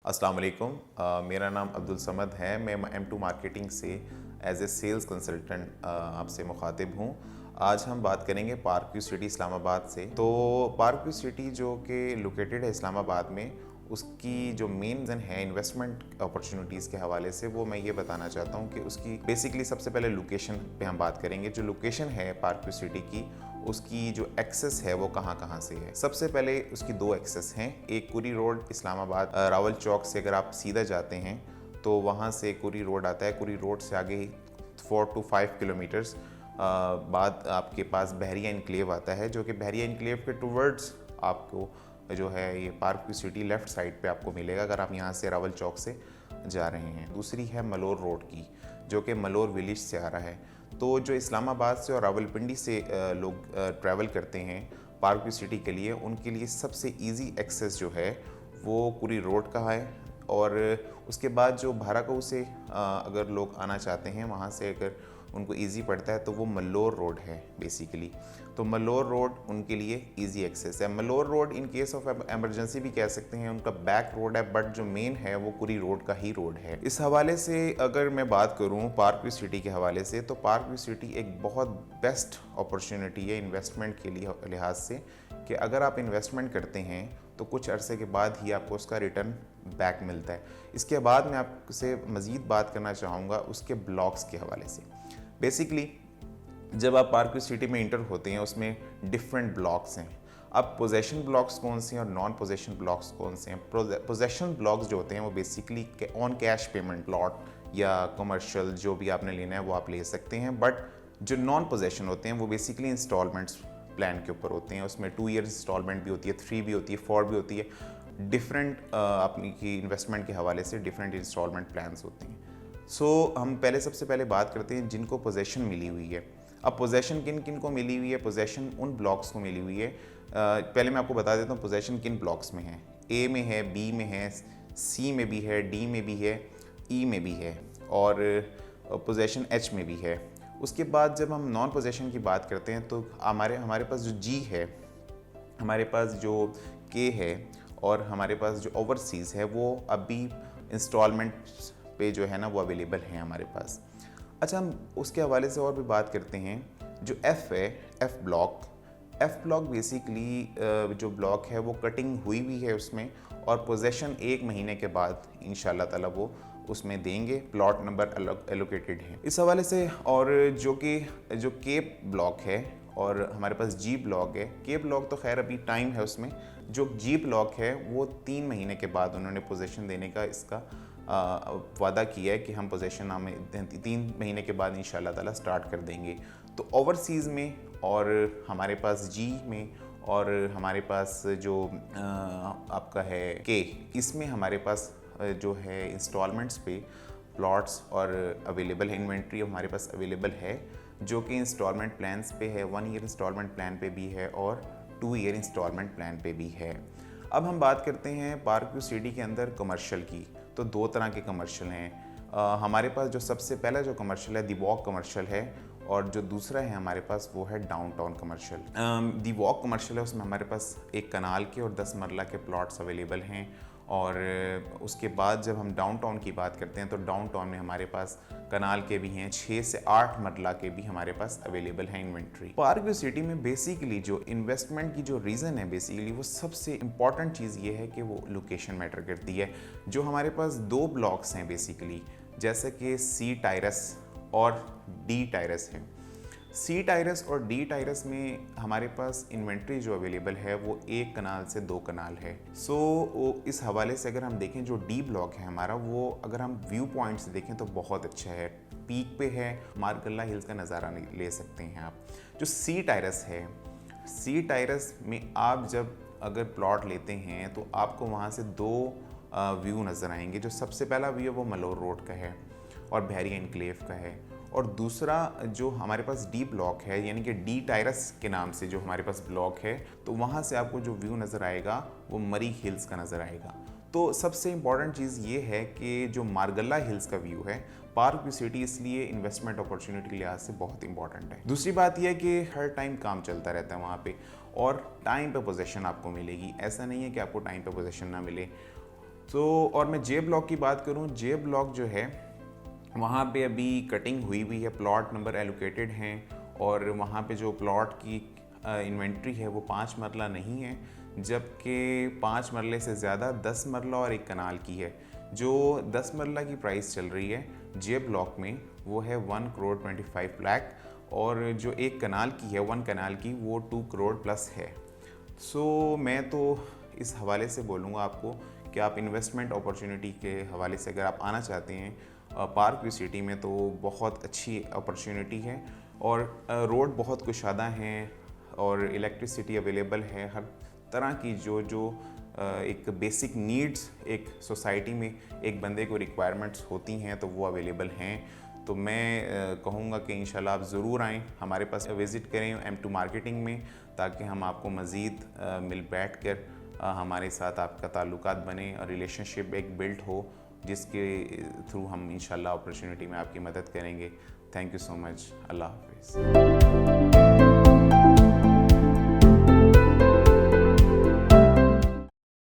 अस्सलाम वालेकुम। मेरा नाम अब्दुल समद है। मैं M2 मार्केटिंग से एज ए सेल्स कंसल्टेंट आपसे मुखातिब हूँ। आज हम बात करेंगे पार्क व्यू सिटी इस्लामाबाद से। तो पार्क व्यू सिटी जो कि लोकेटेड है इस्लामाबाद में, उसकी जो मेन रीज़न है इन्वेस्टमेंट अपॉर्चुनिटीज़ के हवाले से, वो मैं ये बताना चाहता हूँ कि उसकी बेसिकली सबसे पहले लोकेशन पे हम बात करेंगे। जो लोकेशन है पार्क व्यू सिटी की, उसकी जो एक्सेस है वो कहाँ कहाँ से है। सबसे पहले उसकी दो एक्सेस हैं। एक कुरी रोड इस्लामाबाद रावल चौक से अगर आप सीधा जाते हैं तो वहाँ से कुरी रोड आता है। कुरी रोड से आगे ही 4 to 5 किलोमीटर्स बाद आपके पास बहरिया इनक्लेव आता है, जो कि बहरिया इनक्लेव के टूवर्ड्स आपको जो है ये park view city left side पे आपको मिलेगा अगर आप यहाँ से रावल चौक से जा रहे हैं। दूसरी है मलोर रोड की, जो कि मलोर विलेज से आ रहा है। तो जो इस्लामाबाद से और रावलपिंडी से लोग ट्रैवल करते हैं पार्क व्यू सिटी के लिए, उनके लिए सबसे इजी एक्सेस जो है वो कुरी रोड का है। और उसके बाद जो भाराकाऊ से अगर लोग आना चाहते हैं, वहाँ से अगर उनको इजी पड़ता है तो वो मल्लोर रोड है बेसिकली। तो मल्लोर रोड उनके लिए इजी एक्सेस है। Mallor road in case of emergency भी कह सकते हैं, उनका बैक रोड है, बट जो मेन है वो कुरी रोड का ही रोड है। इस हवाले से अगर मैं बात करूं पार्क व्यू सिटी के हवाले से, तो पार्क व्यू सिटी एक बहुत बेस्ट अपॉर्चुनिटी है इन्वेस्टमेंट के लिहाज से, कि अगर आप इन्वेस्टमेंट करते हैं तो कुछ अरसे के बाद ही आपको उसका रिटर्न बैक मिलता है। इसके बाद मैं आपसे मज़ीद बात करना चाहूँगा उसके ब्लॉक्स के हवाले से। बेसिकली जब आप पार्क व्यू सिटी में इंटर होते हैं, उसमें डिफरेंट ब्लॉक्स हैं। अब पोजेशन ब्लॉक्स कौन से हैं और नॉन पोजेशन ब्लॉक्स कौन से हैं। पोजेशन ब्लॉक्स जो होते हैं वो basically on cash payment plot या कमर्शियल जो भी आपने लेना है वो आप ले सकते हैं। बट जो नॉन पोजेशन होते हैं वो बेसिकली इंस्टॉलमेंट्स प्लान के ऊपर होते हैं। उसमें 2 ईयर इंस्टॉलमेंट भी होती है, 3 भी होती है, 4 भी होती है। डिफरेंट अपनी की इन्वेस्टमेंट के हवाले से डिफरेंट इंस्टॉलमेंट प्लान्स होते हैं। हम पहले सबसे पहले बात करते हैं जिनको पोजेशन मिली हुई है। अब पोजेशन किन किन को मिली हुई है? पोजेशन उन ब्लॉक्स को मिली हुई है। पहले मैं आपको बता देता हूँ पोजेशन किन ब्लॉक्स में है। ए में है, बी में है, सी में भी है, डी में भी है, ई में भी है और पोजेशन एच में भी है। उसके बाद जब हम नॉन पोजेशन की बात करते हैं तो हमारे पास जो जी है, हमारे पास जो के है और हमारे पास जो ओवरसीज़ है, वो अभी इंस्टॉलमेंट पे जो है ना वो अवेलेबल हैं हमारे पास। अच्छा, हम उसके हवाले से और भी बात करते हैं। जो एफ़ है, एफ़ ब्लॉक बेसिकली जो ब्लॉक है वो कटिंग हुई हुई है उसमें, और पोजेशन 1 महीने के बाद इंशाल्लाह ताला वो उसमें देंगे। प्लॉट नंबर अलग एलोकेटेड है इस हवाले से। और जो के ब्लॉक है और हमारे पास जी ब्लॉक है। के ब्लॉक तो खैर अभी टाइम है उसमें। जो जी ब्लॉक है वो 3 महीने के बाद उन्होंने पोजीशन देने का इसका वादा किया है कि हम पोजीशन हमें 3 महीने के बाद इंशाल्लाह ताला स्टार्ट कर देंगे। तो ओवरसीज़ में और हमारे पास जी में और हमारे पास जो आपका है के, इसमें हमारे पास जो है इंस्टॉलमेंट्स पे प्लॉट्स और अवेलेबल है, इन्वेंट्री हमारे पास अवेलेबल है, जो कि इंस्टॉलमेंट प्लान्स पे है। 1 ईयर इंस्टॉलमेंट प्लान पे भी है और 2 ईयर इंस्टॉलमेंट प्लान पे भी है। अब हम बात करते हैं पार्क व्यू सिटी के अंदर कमर्शियल की। तो 2 तरह के कमर्शियल हैं। हमारे पास जो सबसे पहला जो कमर्शियल है दी वॉक कमर्शियल है, और जो दूसरा है हमारे पास वो है डाउनटाउन कमर्शियल। दी वॉक कमर्शियल है, उसमें हमारे पास एक कनाल के और 10 मरला के प्लॉट्स अवेलेबल हैं। और उसके बाद जब हम डाउनटाउन की बात करते हैं तो डाउनटाउन में हमारे पास कनाल के भी हैं, 6 से 8 मरला के भी हमारे पास अवेलेबल हैं इन्वेंट्री। पार्क व्यू सिटी में बेसिकली जो इन्वेस्टमेंट की जो रीज़न है, बेसिकली वो सबसे इंपॉर्टेंट चीज़ ये है कि वो लोकेशन मैटर करती है। जो हमारे पास 2 ब्लॉक्स हैं बेसिकली, जैसे कि सी टाइरस और डी टाइरस है। सी टाइरस और डी टाइरस में हमारे पास इन्वेंट्री जो अवेलेबल है वो 1 कनाल से 2 कनाल है। इस हवाले से अगर हम देखें, जो डी ब्लॉक है हमारा, वो अगर हम व्यू पॉइंट से देखें तो बहुत अच्छा है। पीक पे है, मारगल्ला हिल्स का नज़ारा ले सकते हैं आप। जो सी टाइरस है, सी टाइरस में आप जब अगर प्लॉट लेते हैं तो आपको वहाँ से 2 व्यू नज़र आएंगे। जो सबसे पहला व्यू है वो मलोर रोड का है और बहरिया इनक्लेव का है, और दूसरा जो हमारे पास डी ब्लॉक है, यानी कि डी टाइरस के नाम से जो हमारे पास ब्लॉक है, तो वहाँ से आपको जो व्यू नज़र आएगा वो मरी हिल्स का नज़र आएगा। तो सबसे इम्पॉर्टेंट चीज़ ये है कि जो मारगल्ला हिल्स का व्यू है, पार्क व्यू सिटी इसलिए इन्वेस्टमेंट अपॉर्चुनिटी के लिहाज से बहुत इंपॉर्टेंट है। दूसरी बात यह है कि हर टाइम काम चलता रहता है वहाँ पे, और टाइम पे पोजीशन आपको मिलेगी। ऐसा नहीं है कि आपको टाइम पे पोजीशन ना मिले। तो और मैं जे ब्लॉक की बात करूं, जे ब्लॉक जो है वहाँ पे अभी कटिंग हुई है, प्लॉट नंबर एलोकेटेड हैं और वहाँ पे जो प्लॉट की इन्वेंट्री है वो 5 मरला नहीं है, जबकि 5 मरले से ज़्यादा 10 मरला और 1 कनाल की है। जो 10 मरला की प्राइस चल रही है जे ब्लॉक में वो है 1 करोड़ 25 लाख और जो 1 कनाल की है 1 कनाल की वो 2 करोड़ प्लस है। सो मैं तो इस हवाले से बोलूँगा आपको कि आप इन्वेस्टमेंट अपॉर्चुनिटी के हवाले से अगर आप आना चाहते हैं पार्क व्यू सिटी में, तो बहुत अच्छी अपॉर्चुनिटी है और रोड बहुत कुशादा हैं और इलेक्ट्रिसिटी अवेलेबल है। हर तरह की जो एक बेसिक नीड्स एक सोसाइटी में एक बंदे को रिक्वायरमेंट्स होती हैं तो वो अवेलेबल हैं। तो मैं कहूँगा कि इंशाल्लाह आप ज़रूर आएँ, हमारे पास विज़िट करें M2 मार्केटिंग में, ताकि हम आपको मज़ीद मिल बैठ कर हमारे साथ आपका ताल्लुकात बने और रिलेशनशिप एक बिल्ड हो, जिसके थ्रू हम इंशाल्लाह अपॉर्चुनिटी में आपकी मदद करेंगे। Thank you so much. अल्लाह हाफ़िज़।